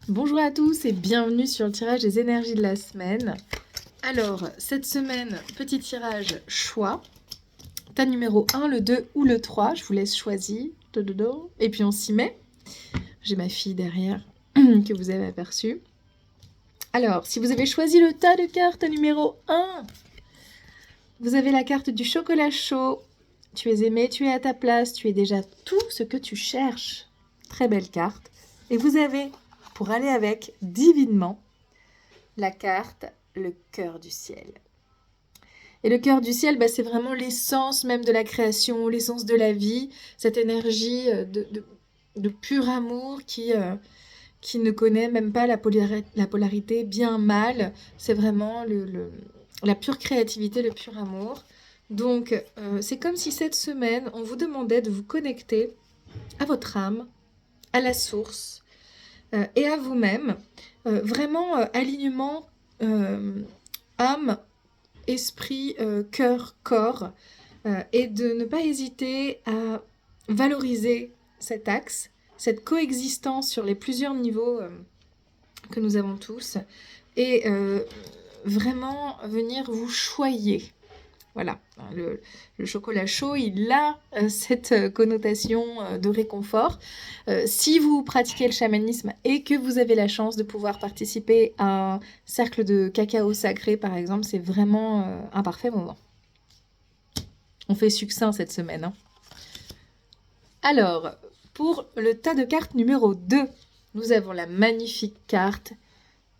Bonjour à tous et bienvenue sur le tirage des énergies de la semaine. Alors, cette semaine, petit tirage choix. Ta numéro 1, le 2 ou le 3, je vous laisse choisir. Dododo. Et puis on s'y met. J'ai ma fille derrière que vous avez aperçue. Alors, si vous avez choisi le tas de cartes numéro 1, vous avez la carte du chocolat chaud. Tu es aimé, tu es à ta place, tu es déjà tout ce que tu cherches. Très belle carte. Et vous avez, pour aller avec divinement, la carte le cœur du ciel. Et le cœur du ciel, c'est vraiment l'essence même de la création, l'essence de la vie, cette énergie de pur amour qui ne connaît même pas la polarité bien-mal. C'est vraiment la pure créativité, le pur amour. Donc, c'est comme si cette semaine, on vous demandait de vous connecter à votre âme, à la source et à vous-même. Vraiment, alignement âme, esprit, cœur, corps, et de ne pas hésiter à valoriser cet axe, cette coexistence sur les plusieurs niveaux que nous avons tous, et vraiment venir vous choyer. Voilà, le chocolat chaud, il a cette connotation de réconfort. Si vous pratiquez le chamanisme et que vous avez la chance de pouvoir participer à un cercle de cacao sacré, par exemple, c'est vraiment un parfait moment. On fait succinct cette semaine. Hein. Alors, pour le tas de cartes numéro 2, nous avons la magnifique carte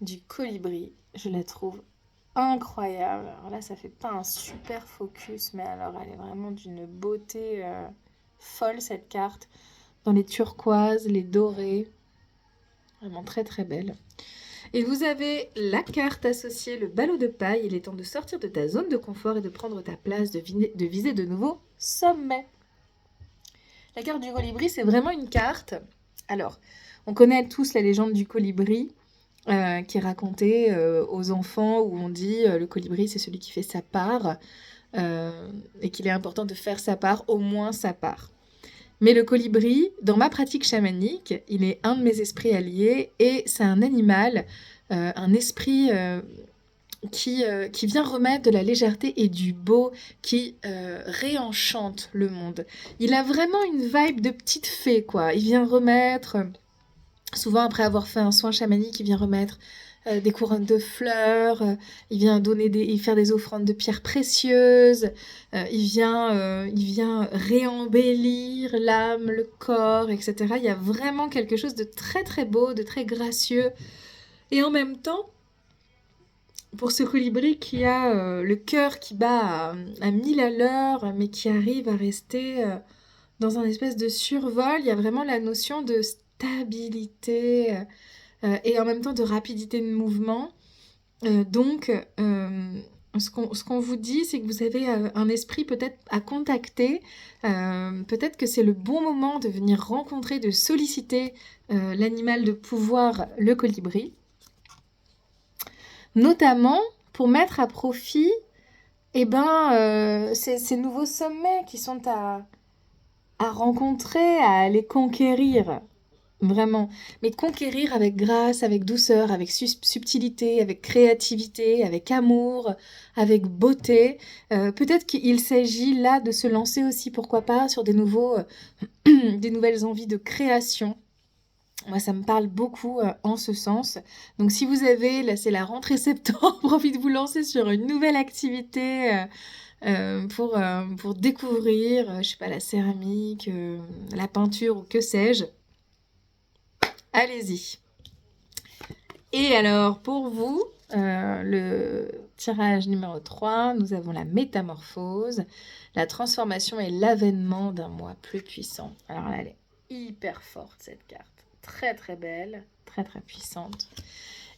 du colibri. Je la trouve incroyable. Alors là, ça fait pas un super focus, mais alors elle est vraiment d'une beauté folle cette carte. Dans les turquoises, les dorés. Vraiment très très belle. Et vous avez la carte associée, le ballot de paille. Il est temps de sortir de ta zone de confort et de prendre ta place, de viser de nouveaux sommets. La carte du colibri, c'est vraiment une carte. Alors, on connaît tous la légende du colibri. Qui est racontée aux enfants où on dit le colibri c'est celui qui fait sa part et qu'il est important de faire sa part, au moins sa part. Mais le colibri, dans ma pratique chamanique, il est un de mes esprits alliés et c'est un animal, un esprit qui vient remettre de la légèreté et du beau, qui réenchante le monde. Il a vraiment une vibe de petite fée, quoi. Il vient remettre... Souvent, après avoir fait un soin chamanique, il vient remettre des couronnes de fleurs, il vient faire des offrandes de pierres précieuses, il vient réembellir l'âme, le corps, etc. Il y a vraiment quelque chose de très très beau, de très gracieux. Et en même temps, pour ce colibri qui a le cœur qui bat à 1000 à l'heure, mais qui arrive à rester dans un espèce de survol, il y a vraiment la notion de stabilité et en même temps de rapidité de mouvement. Donc, ce qu'on vous dit, c'est que vous avez un esprit peut-être à contacter. Peut-être que c'est le bon moment de venir rencontrer, de solliciter l'animal de pouvoir, le colibri. Notamment pour mettre à profit ces nouveaux sommets qui sont à rencontrer, à aller conquérir. Vraiment. Mais conquérir avec grâce, avec douceur, avec subtilité, avec créativité, avec amour, avec beauté. Peut-être qu'il s'agit là de se lancer aussi, pourquoi pas, sur des nouvelles envies de création. Moi, ça me parle beaucoup en ce sens. Donc, si vous avez, là, c'est la rentrée septembre, envie de vous lancer sur une nouvelle activité pour découvrir, je sais pas, la céramique, la peinture ou que sais-je, allez-y. Et alors, pour vous, le tirage numéro 3, nous avons la métamorphose, la transformation et l'avènement d'un moi plus puissant. Alors là, elle est hyper forte, cette carte. Très, très belle, très, très puissante.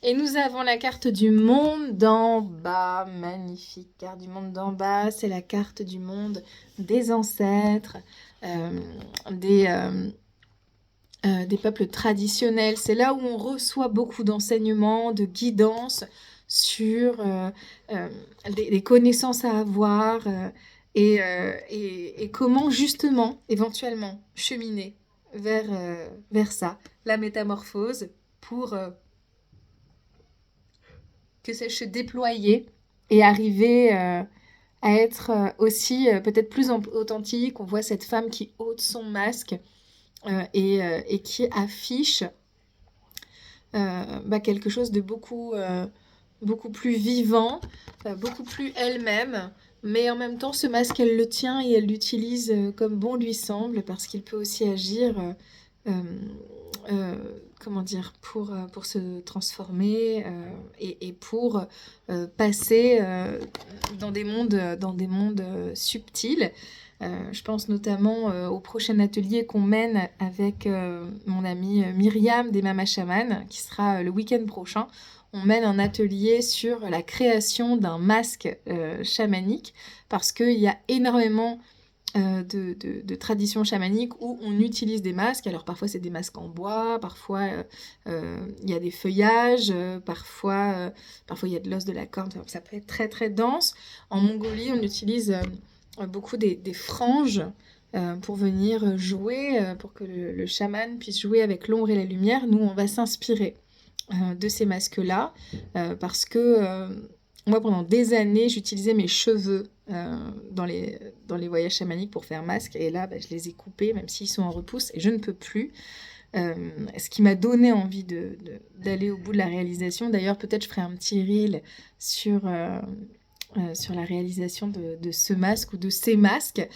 Et nous avons la carte du monde d'en bas, magnifique carte du monde d'en bas. C'est la carte du monde des ancêtres, des peuples traditionnels. C'est là où on reçoit beaucoup d'enseignements, de guidance sur des connaissances à avoir et comment justement, éventuellement, cheminer vers ça, la métamorphose, pour, que sais-je, se déployer et arriver à être aussi peut-être plus authentique. On voit cette femme qui ôte son masque et qui affiche quelque chose de beaucoup plus vivant, beaucoup plus elle-même. Mais en même temps, ce masque, elle le tient et elle l'utilise comme bon lui semble, parce qu'il peut aussi agir, comment dire, pour se transformer et pour passer dans des mondes subtils. Je pense notamment au prochain atelier qu'on mène avec mon amie Myriam des Mamas Shaman, qui sera le week-end prochain. On mène un atelier sur la création d'un masque chamanique, parce qu'il y a énormément de traditions chamaniques où on utilise des masques. Alors parfois c'est des masques en bois, parfois il y a des feuillages, parfois il y a de l'os de la corne, ça peut être très très dense. En Mongolie, on utilise beaucoup des franges pour venir jouer, pour que le chaman puisse jouer avec l'ombre et la lumière. Nous, on va s'inspirer de ces masques-là, parce que moi, pendant des années, j'utilisais mes cheveux dans les voyages chamaniques pour faire masque, et là, je les ai coupés, même s'ils sont en repousse, et je ne peux plus. Ce qui m'a donné envie d'aller au bout de la réalisation. D'ailleurs, peut-être je ferai un petit reel sur la réalisation de ce masque ou de ces masques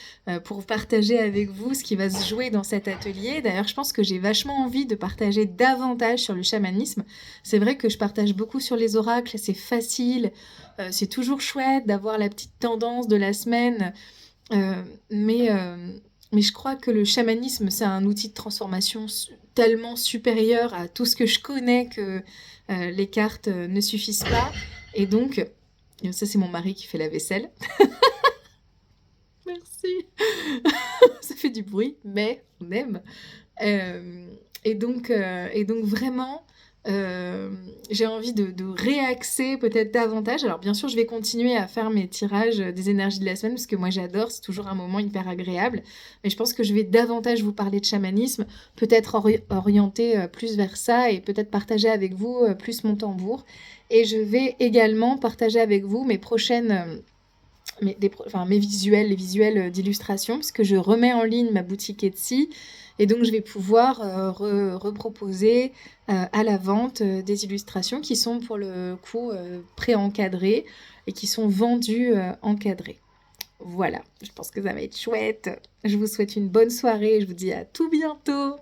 pour partager avec vous ce qui va se jouer dans cet atelier. D'ailleurs, je pense que j'ai vachement envie de partager davantage sur le chamanisme. C'est vrai que je partage beaucoup sur les oracles, c'est facile, c'est toujours chouette d'avoir la petite tendance de la semaine, mais je crois que le chamanisme, c'est un outil de transformation tellement supérieur à tout ce que je connais que les cartes ne suffisent pas. Et donc, ça c'est mon mari qui fait la vaisselle. Merci. Ça fait du bruit, mais on aime. Et donc vraiment, j'ai envie de réaxer peut-être davantage. Alors bien sûr, je vais continuer à faire mes tirages des énergies de la semaine, parce que moi j'adore, c'est toujours un moment hyper agréable. Mais je pense que je vais davantage vous parler de chamanisme, peut-être orienter plus vers ça, et peut-être partager avec vous plus mon tambour. Et je vais également partager avec vous mes prochaines... mes visuels, les visuels d'illustration, parce que je remets en ligne ma boutique Etsy, et donc je vais pouvoir reproposer à la vente des illustrations qui sont pour le coup pré-encadrées et qui sont vendues encadrées. Voilà, je pense que ça va être chouette. Je vous souhaite une bonne soirée et je vous dis à tout bientôt.